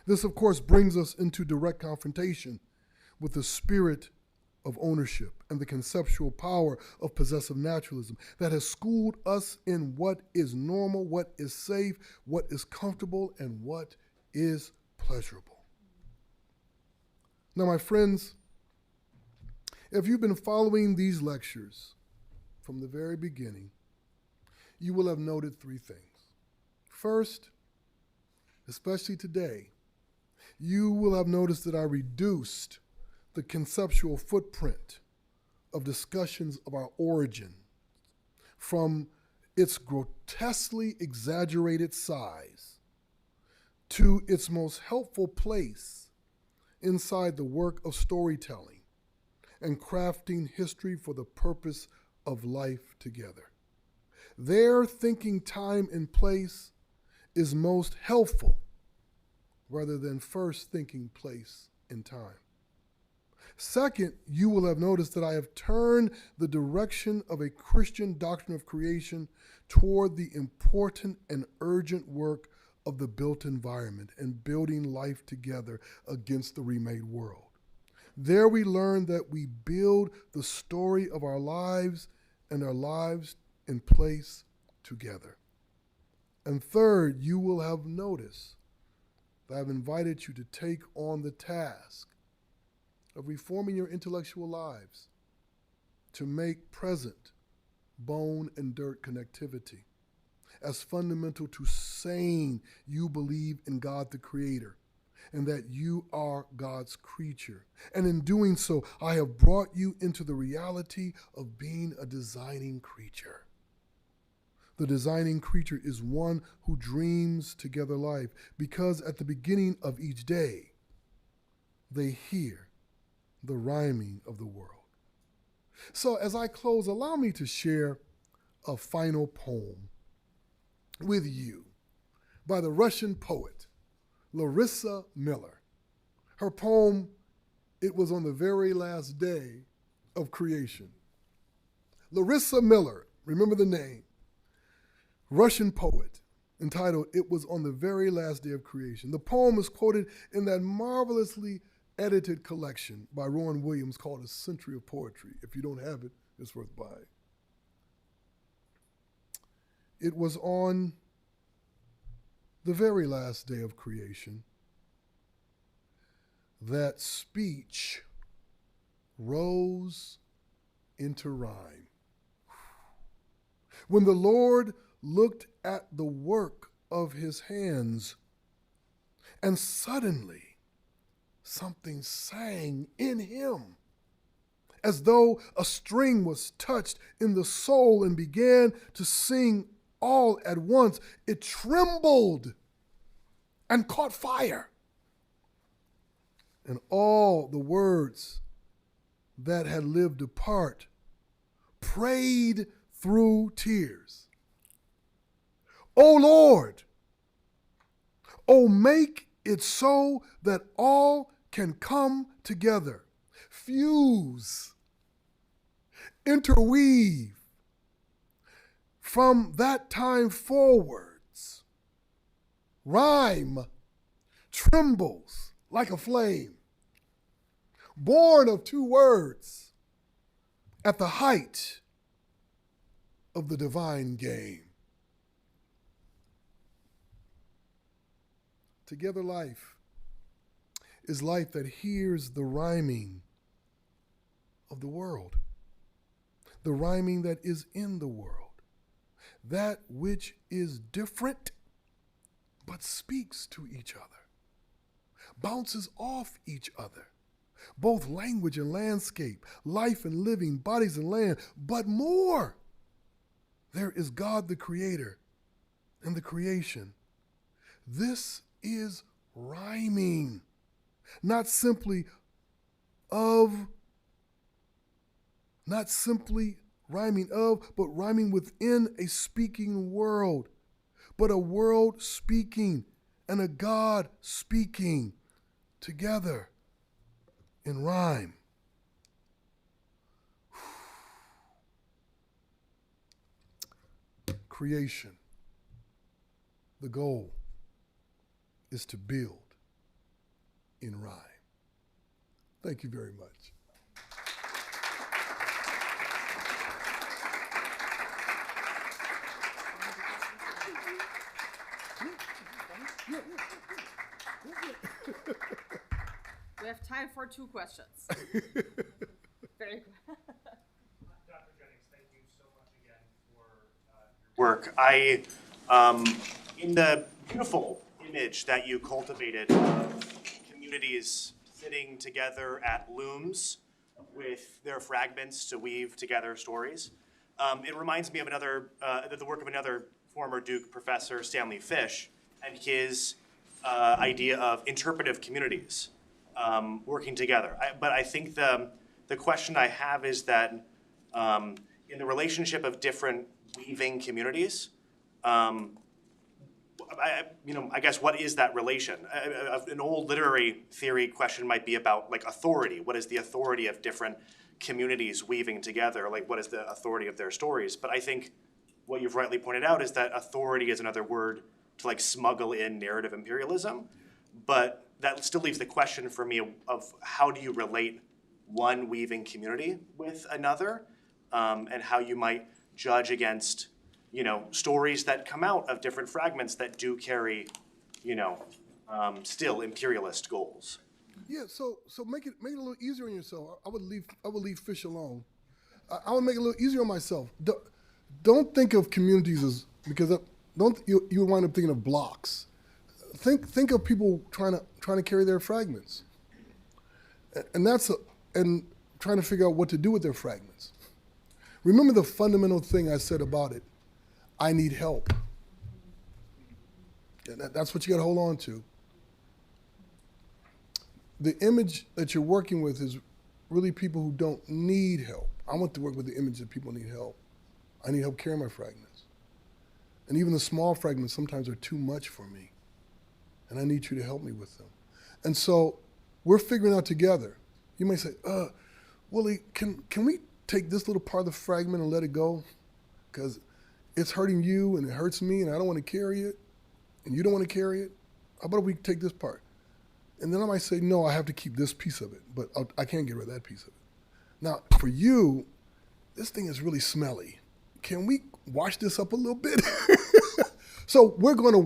This, of course, brings us into direct confrontation with the spirit of ownership and the conceptual power of possessive naturalism that has schooled us in what is normal, what is safe, what is comfortable, and what is pleasurable. Now, my friends, if you've been following these lectures from the very beginning, you will have noted three things. First, especially today, you will have noticed that I reduced the conceptual footprint of discussions of our origin from its grotesquely exaggerated size to its most helpful place inside the work of storytelling and crafting history for the purpose of life together. Their thinking time and place is most helpful rather than first thinking place in time. Second, you will have noticed that I have turned the direction of a Christian doctrine of creation toward the important and urgent work of the built environment and building life together against the remade world. There we learn that we build the story of our lives and our lives in place together. And third, you will have noticed that I've invited you to take on the task of reforming your intellectual lives to make present bone and dirt connectivity as fundamental to saying you believe in God the Creator and that you are God's creature. And in doing so, I have brought you into the reality of being a designing creature. The designing creature is one who dreams together life, because at the beginning of each day, they hear the rhyming of the world. So as I close, allow me to share a final poem with you by the Russian poet Larissa Miller. Her poem, "It Was on the Very Last Day of Creation." Larissa Miller, remember the name, Russian poet, entitled "It Was on the Very Last Day of Creation." The poem is quoted in that marvelously edited collection by Rowan Williams called A Century of Poetry. If you don't have it, it's worth buying. It was on the very last day of creation that speech rose into rhyme. When the Lord looked at the work of his hands, and suddenly something sang in him, as though a string was touched in the soul and began to sing all at once. It trembled and caught fire. And all the words that had lived apart prayed through tears. O Lord, oh, make it so that all can come together, fuse, interweave. From that time forwards, rhyme trembles like a flame, born of two words at the height of the divine game. Together life is life that hears the rhyming of the world, the rhyming that is in the world, that which is different but speaks to each other, bounces off each other, both language and landscape, life and living, bodies and land, but more. There is God the Creator and the creation. This is rhyming, not simply rhyming of, but rhyming within a speaking world, but a world speaking and a God speaking together in rhyme. Creation, the goal is to build in rhyme. Thank you very much. We have time for 2 questions. Very good. Dr. Jennings, thank you so much again for your work. In the beautiful image that you cultivated of communities sitting together at looms with their fragments to weave together stories, it reminds me of the work of another former Duke professor, Stanley Fish, and his idea of interpretive communities working together. But I think the question I have is that in the relationship of different weaving communities, I guess what is that relation? An old literary theory question might be about like authority. What is the authority of different communities weaving together? Like what is the authority of their stories? But I think what you've rightly pointed out is that authority is another word to like smuggle in narrative imperialism. But that still leaves the question for me of how do you relate one weaving community with another, and how you might judge against stories that come out of different fragments that do carry, still imperialist goals. Yeah, so make it a little easier on yourself. I would leave Fish alone. I would make it a little easier on myself. Don't think of communities as, because you wind up thinking of blocks. Think of people trying to carry their fragments, and trying to figure out what to do with their fragments. Remember the fundamental thing I said about it. I need help. That's what you got to hold on to. The image that you're working with is really people who don't need help. I want to work with the image that people need help. I need help carry my fragments. And even the small fragments sometimes are too much for me. And I need you to help me with them. And so we're figuring out together. You may say, Willie, can we take this little part of the fragment and let it go? Because it's hurting you and it hurts me and I don't want to carry it and you don't want to carry it. How about if we take this part? And then I might say, no, I have to keep this piece of it, but I can't get rid of that piece of it. Now, for you, this thing is really smelly. Can we wash this up a little bit? So we're going to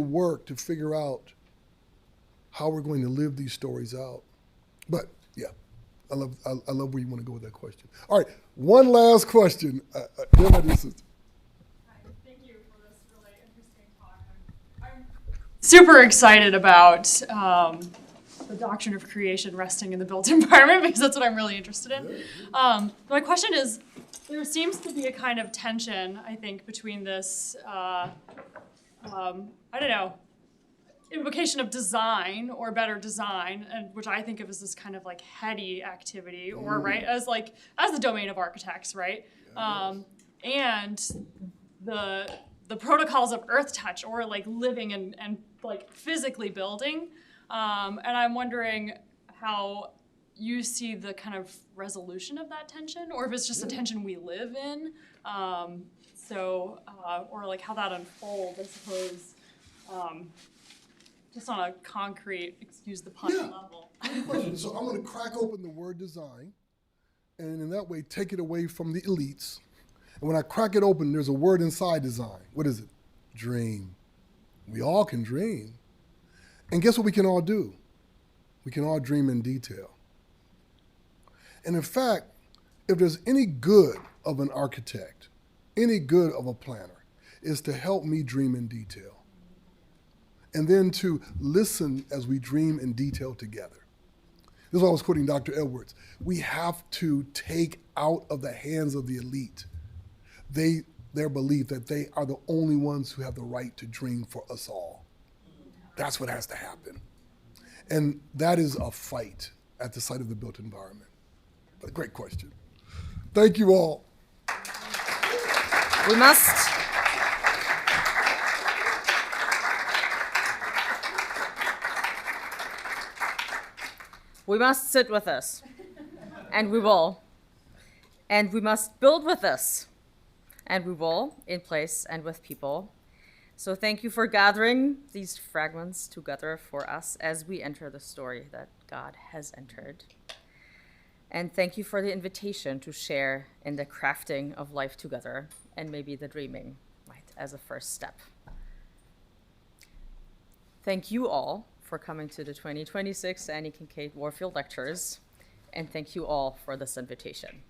work to figure out how we're going to live these stories out. But yeah, I love where you want to go with that question. All right, one last question. This is. Thank you for this really interesting talk. I'm super excited about the doctrine of creation resting in the built environment because that's what I'm really interested in. My question is, there seems to be a kind of tension, I think, between this, invocation of design or better design, and which I think of as this kind of like heady activity, or right as the domain of architects, right? And the protocols of earth touch, or like living and like physically building. And I'm wondering how you see the kind of resolution of that tension, or if it's just a tension we live in. Or like how that unfolds, I suppose, just on a concrete, excuse the pun, level. So I'm going to crack open the word design, and in that way take it away from the elites. And when I crack it open, there's a word inside design. What is it? Dream. We all can dream. And guess what we can all do? We can all dream in detail. And in fact, if there's any good of an architect, any good of a planner, is to help me dream in detail. And then to listen as we dream in detail together. This is why I was quoting Dr. Edwards. We have to take out of the hands of the elite their belief that they are the only ones who have the right to dream for us all. That's what has to happen. And that is a fight at the site of the built environment. But a great question. Thank you all. We must sit with this, and we will. And we must build with this, and we will, in place and with people. So thank you for gathering these fragments together for us as we enter the story that God has entered. And thank you for the invitation to share in the crafting of life together, and maybe the dreaming, right, as a first step. Thank you all for coming to the 2026 Annie Kinkead Warfield Lectures, and thank you all for this invitation.